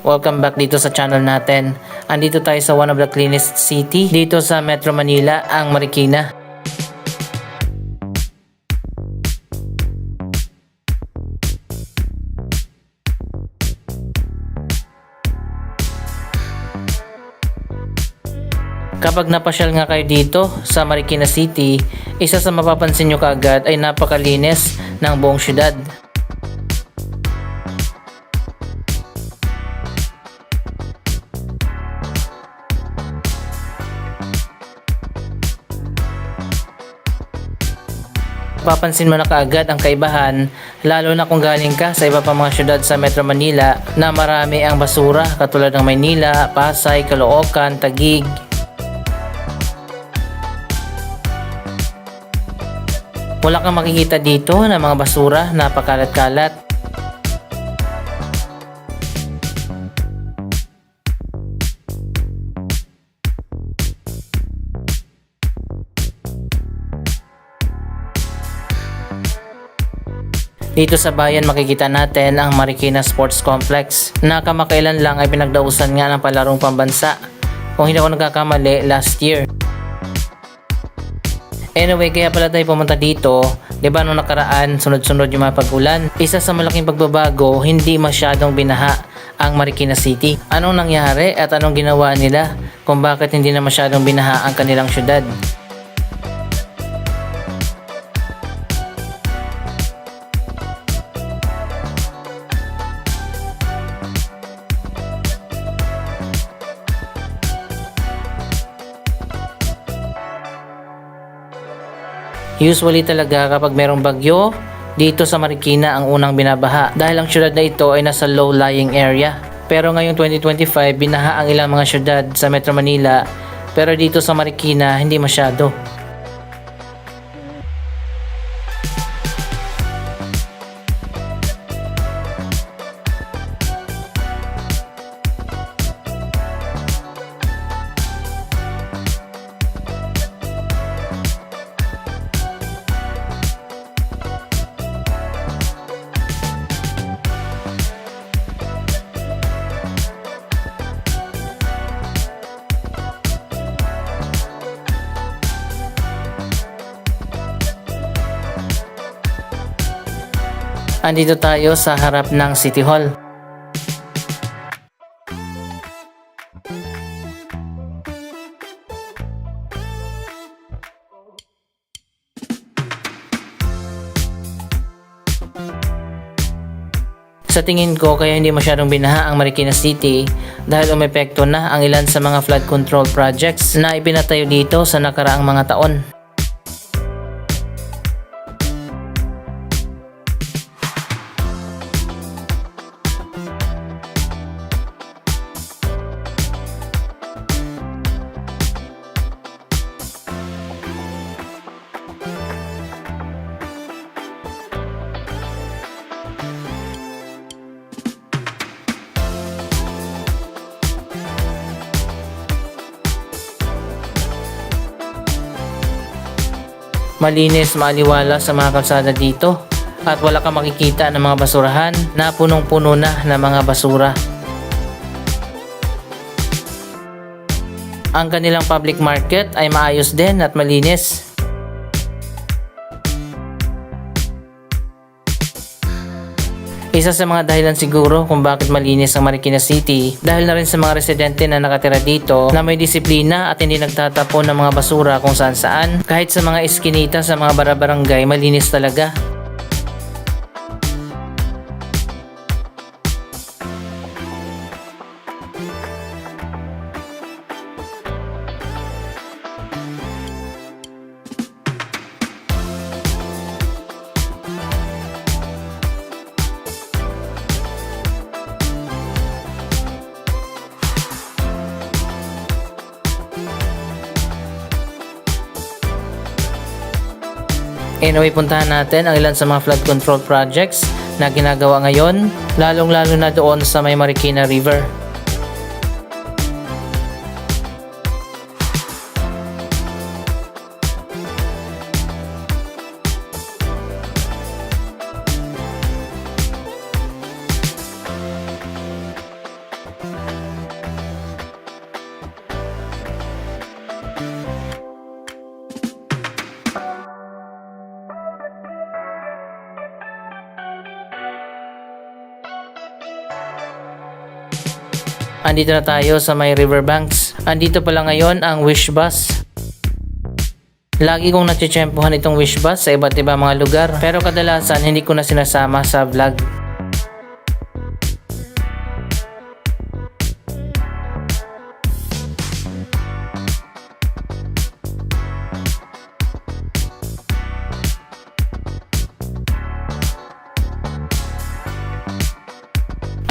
Welcome back dito sa channel natin. Andito tayo sa one of the cleanest city dito sa Metro Manila, ang Marikina. Kapag napasyal nga kayo dito sa Marikina City, isa sa mapapansin nyo kaagad ay napakalinis ng buong syudad. Papansin mo na kaagad ang kaibahan, lalo na kung galing ka sa iba pang mga syudad sa Metro Manila na marami ang basura katulad ng Maynila, Pasay, Caloocan, Taguig. Wala kang makikita dito na mga basura, napakalat-kalat. Dito sa bayan makikita natin ang Marikina Sports Complex na kamakailan lang ay pinagdausan nga ng palarong pambansa. Kung hindi ako nagkakamali, last year. Anyway, kaya pala tayo pumunta dito, di ba nung nakaraan, sunod-sunod yung mga pag-ulan. Isa sa malaking pagbabago, hindi masyadong binaha ang Marikina City. Anong nangyari at anong ginawa nila kung bakit hindi na masyadong binaha ang kanilang syudad? Usually talaga kapag merong bagyo, dito sa Marikina ang unang binabaha dahil ang syudad na ito ay nasa low-lying area. Pero ngayong 2025, binaha ang ilang mga syudad sa Metro Manila, pero dito sa Marikina hindi masyado. Andito tayo sa harap ng City Hall. Sa tingin ko kaya hindi masyadong binaha ang Marikina City dahil umepekto na ang ilan sa mga flood control projects na ipinatayo dito sa nakaraang mga taon. Malinis, maaliwala sa mga kalsada dito at wala kang makikita ng mga basurahan na punong-puno na ng mga basura. Ang kanilang public market ay maayos din at malinis. Isa sa mga dahilan siguro kung bakit malinis ang Marikina City dahil na rin sa mga residente na nakatira dito na may disiplina at hindi nagtatapon ng mga basura kung saan saan. Kahit sa mga eskinita sa mga barabarangay, malinis talaga. Anyway, puntahan natin ang ilan sa mga flood control projects na ginagawa ngayon, lalong-lalo na doon sa may Marikina River. Andito na tayo sa may riverbanks. Andito pala ngayon ang Wish Bus. Lagi kong natsyempohan itong Wish Bus sa iba't ibang mga lugar, pero kadalasan hindi ko na sinasama sa vlog.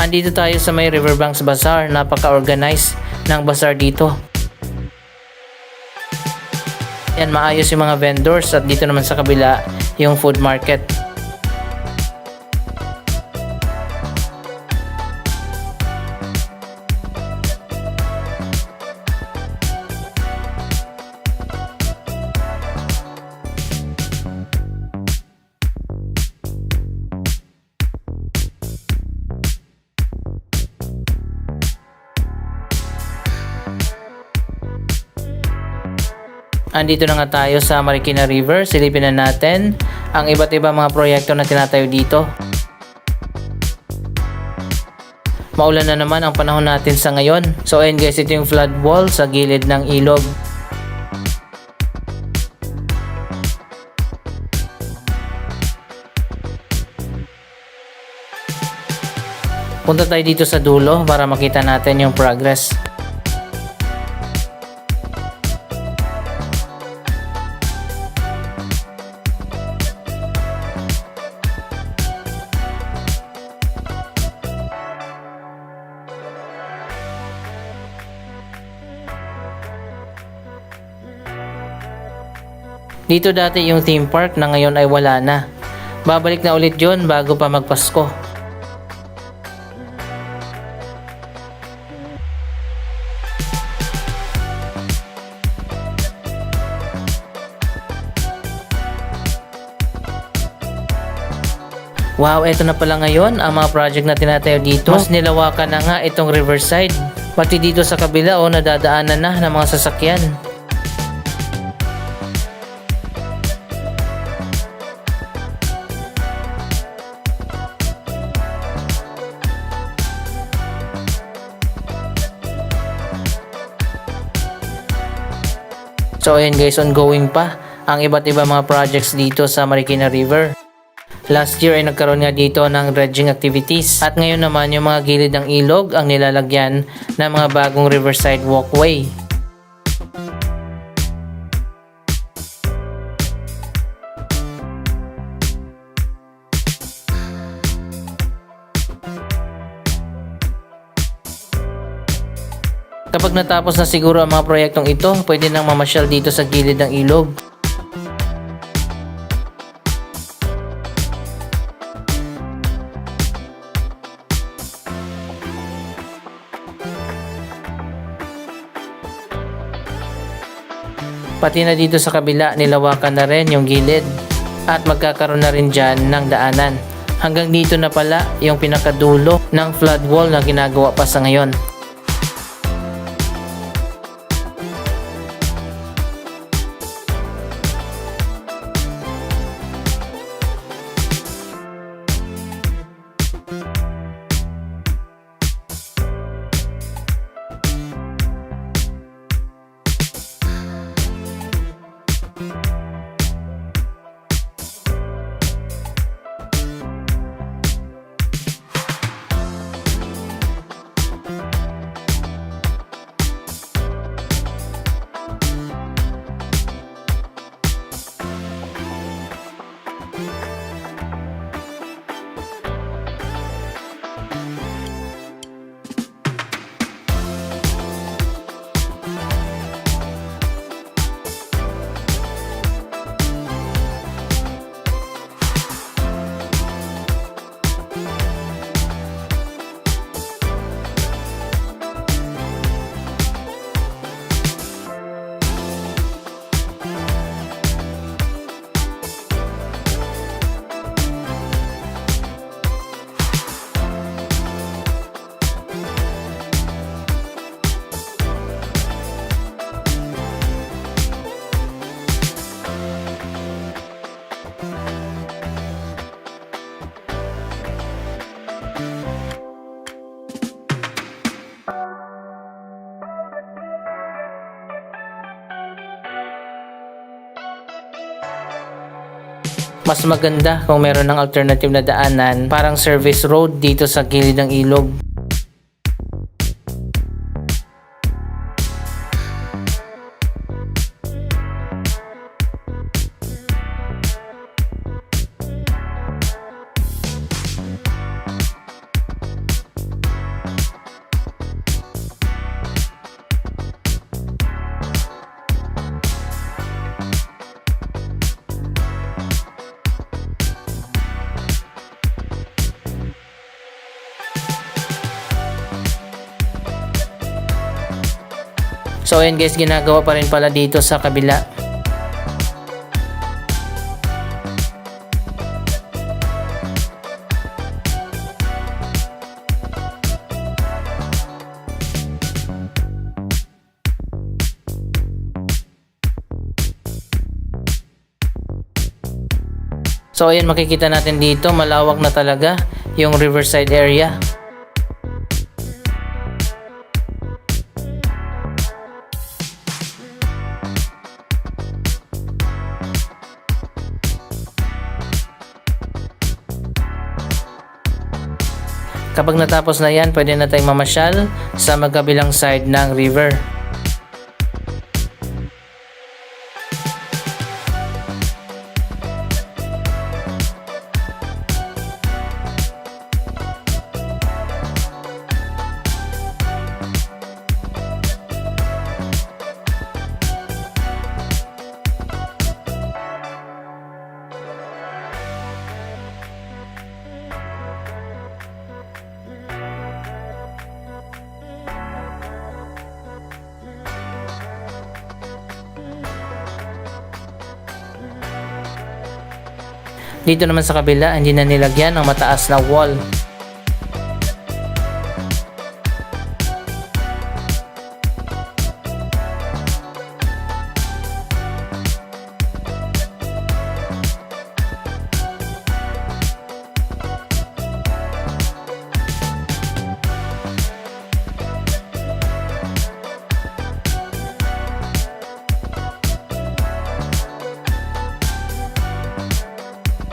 Andito tayo sa may Riverbanks Bazaar. Napaka-organized ng bazaar dito. Yan, maayos yung mga vendors at dito naman sa kabila yung food market. Andito na nga tayo sa Marikina River. Silipin na natin ang iba't ibang mga proyekto na tinatayo dito. Maulan na naman ang panahon natin sa ngayon. So ayun guys, ito yung flood wall sa gilid ng ilog. Punta tayo dito sa dulo para makita natin yung progress. Dito dati yung theme park na ngayon ay wala na. Babalik na ulit yun bago pa magpasko. Wow, eto na pala ngayon ang mga project na tinatayo dito. Mas nilawakan na nga itong riverside. Pati dito sa kabila nadadaanan na ng mga sasakyan. So ayan guys, ongoing pa ang iba't ibang mga projects dito sa Marikina River. Last year ay nagkaroon nga dito ng dredging activities at ngayon naman yung mga gilid ng ilog ang nilalagyan ng mga bagong riverside walkway. Kapag natapos na siguro ang mga proyektong ito, pwede nang mamasyal dito sa gilid ng ilog. Pati na dito sa kabila, nilawakan na rin yung gilid at magkakaroon na rin dyan ng daanan. Hanggang dito na pala yung pinakadulo ng flood wall na ginagawa pa sa ngayon. Mas maganda kung meron ng alternative na daanan, parang service road dito sa gilid ng ilog. So ayan guys, ginagawa pa rin pala dito sa kabila. So ayan, makikita natin dito malawak na talaga yung riverside area. Kapag natapos na yan, pwede na tayong mamasyal sa magkabilang side ng river. Dito naman sa kabila, hindi na nilagyan ng mataas na wall.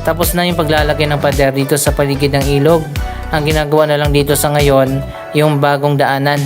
Tapos na yung paglalagay ng pader dito sa paligid ng ilog. Ang ginagawa na lang dito sa ngayon, yung bagong daanan.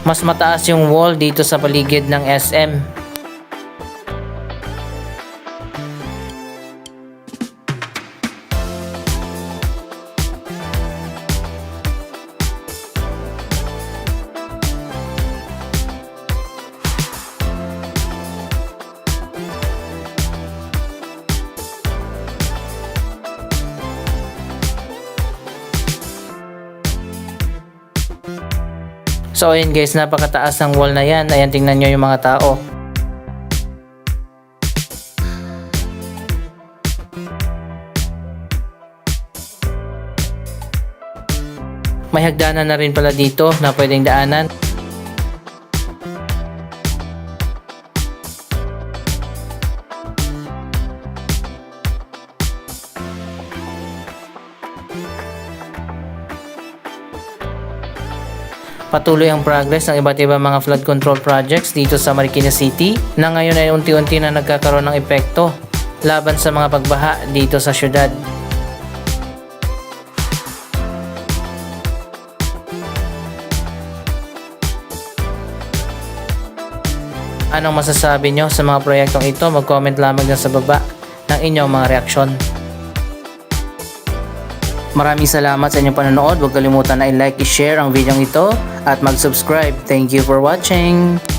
Mas mataas yung wall dito sa paligid ng SM. So ayun guys, napakataas ng wall na yan. Ayan, tingnan nyo yung mga tao. May hagdanan na rin pala dito na pwedeng daanan. Patuloy ang progress ng iba't ibang mga flood control projects dito sa Marikina City na ngayon ay unti-unti na nagkakaroon ng epekto laban sa mga pagbaha dito sa syudad. Anong masasabi nyo sa mga proyektong ito? Mag-comment lamang dyan sa baba ng inyong mga reaksyon. Maraming salamat sa inyong panonood. Huwag kalimutan na i-like, i-share ang video ito at mag-subscribe. Thank you for watching!